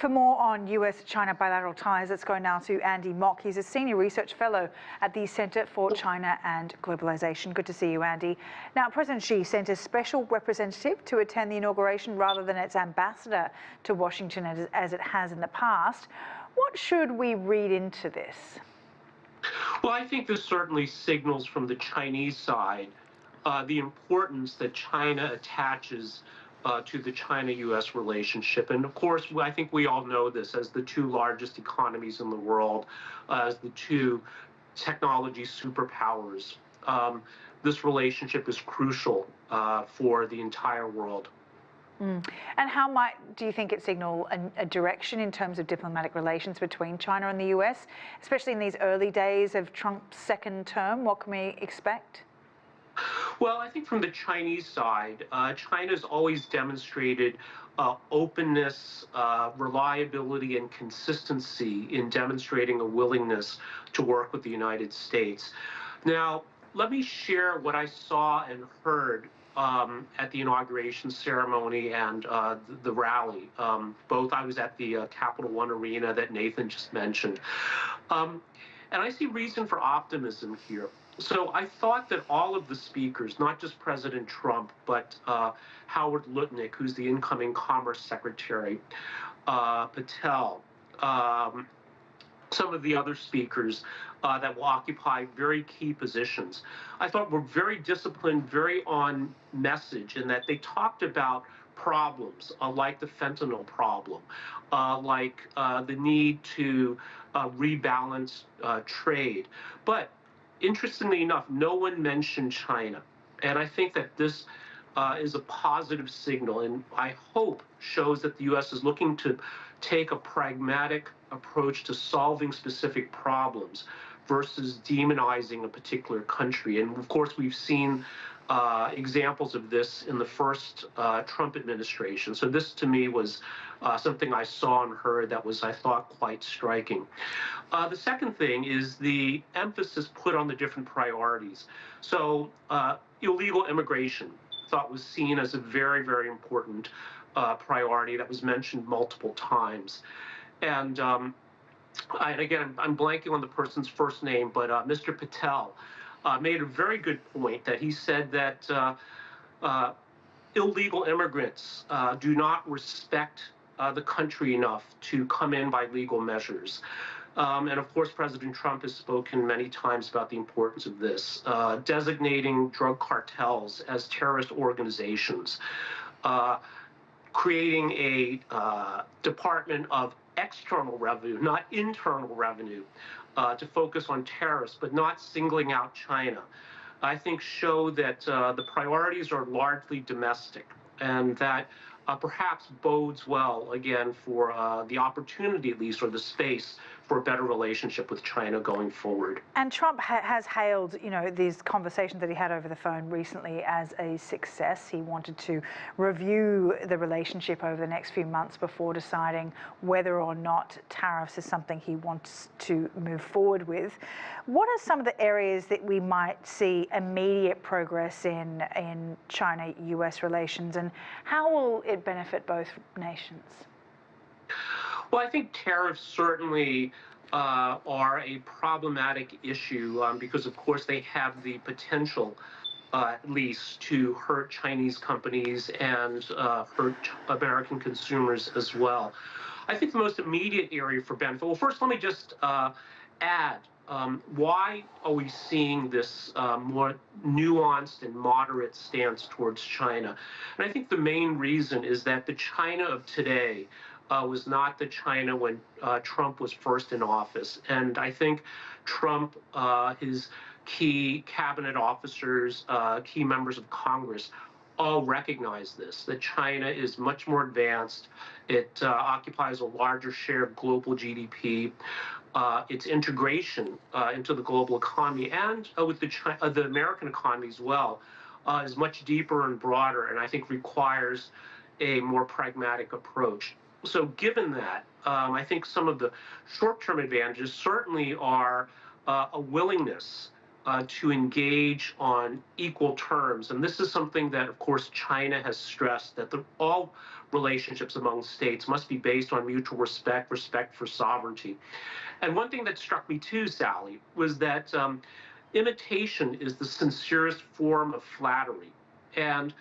For more on U.S.-China bilateral ties, let's go now to Andy Mock. He's a senior research fellow at the Centre for China and Globalisation. Good to see you, Andy. Now, President Xi sent a special representative to attend the inauguration rather than its ambassador to Washington as it has in the past. What should we read into this? Well, I think this certainly signals from the Chinese side the importance that China attaches to the China-U.S. relationship. And of course, I think we all know this as the two largest economies in the world, as the two technology superpowers. This relationship is crucial for the entire world. And how do you think it signal a direction in terms of diplomatic relations between China and the US, especially in these early days of Trump's second term? What can we expect? Well, I think from the Chinese side, China's always demonstrated openness, reliability, and consistency in demonstrating a willingness to work with the United States. Now, let me share what I saw and heard at the inauguration ceremony and the rally. Both I was at the Capital One Arena that Nathan just mentioned. And I see reason for optimism here. So I thought that all of the speakers, not just President Trump, but Howard Lutnick, who's the incoming Commerce Secretary, Patel, some of the other speakers that will occupy very key positions, I thought were very disciplined, very on message, in that they talked about problems like the fentanyl problem, like the need to rebalance trade. But interestingly enough, no one mentioned China. And I think that this is a positive signal, and I hope shows that the U.S. is looking to take a pragmatic approach to solving specific problems versus demonizing a particular country. And of course, we've seen examples of this in the first Trump administration. So this, to me, was something I saw and heard that was, I thought, quite striking. The second thing is the emphasis put on the different priorities. So illegal immigration, I thought, was seen as a very, very important priority that was mentioned multiple times. And again, I'm blanking on the person's first name, but Mr. Patel made a very good point that he said that illegal immigrants do not respect the country enough to come in by legal measures. And of course, President Trump has spoken many times about the importance of this, designating drug cartels as terrorist organizations, creating a Department of External Revenue, not internal revenue, to focus on tariffs, but not singling out China, I think show that the priorities are largely domestic, and that perhaps bodes well, again, for the opportunity, at least, or the space for a better relationship with China going forward. And Trump has hailed, these conversations that he had over the phone recently as a success. He wanted to review the relationship over the next few months before deciding whether or not tariffs is something he wants to move forward with. What are some of the areas that we might see immediate progress in China-US relations, and how will it benefit both nations? Well, I think tariffs certainly are a problematic issue because, of course, they have the potential, at least, to hurt Chinese companies and hurt American consumers as well. I think the most immediate area for benefit, well, first, let me just add, why are we seeing this more nuanced and moderate stance towards China? And I think the main reason is that the China of today was not the China when Trump was first in office. And I think Trump, his key cabinet officers, key members of Congress, all recognize this, that China is much more advanced. It occupies a larger share of global GDP. Its integration into the global economy and with the American economy as well is much deeper and broader, and I think requires a more pragmatic approach. So given that, I think some of the short-term advantages certainly are a willingness to engage on equal terms. And this is something that, of course, China has stressed, that all relationships among states must be based on mutual respect, respect for sovereignty. And one thing that struck me too, Sally, was that imitation is the sincerest form of flattery. And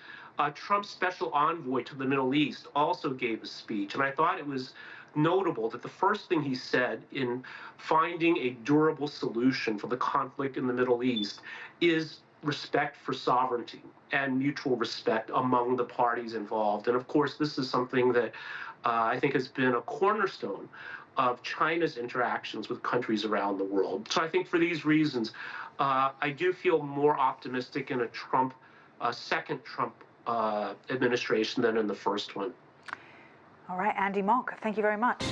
Trump's special envoy to the Middle East also gave a speech, and I thought it was notable that the first thing he said in finding a durable solution for the conflict in the Middle East is respect for sovereignty and mutual respect among the parties involved. And of course, this is something that I think has been a cornerstone of China's interactions with countries around the world. So I think for these reasons, I do feel more optimistic in a second Trump administration than in the first one. All right, Andy Mock, thank you very much.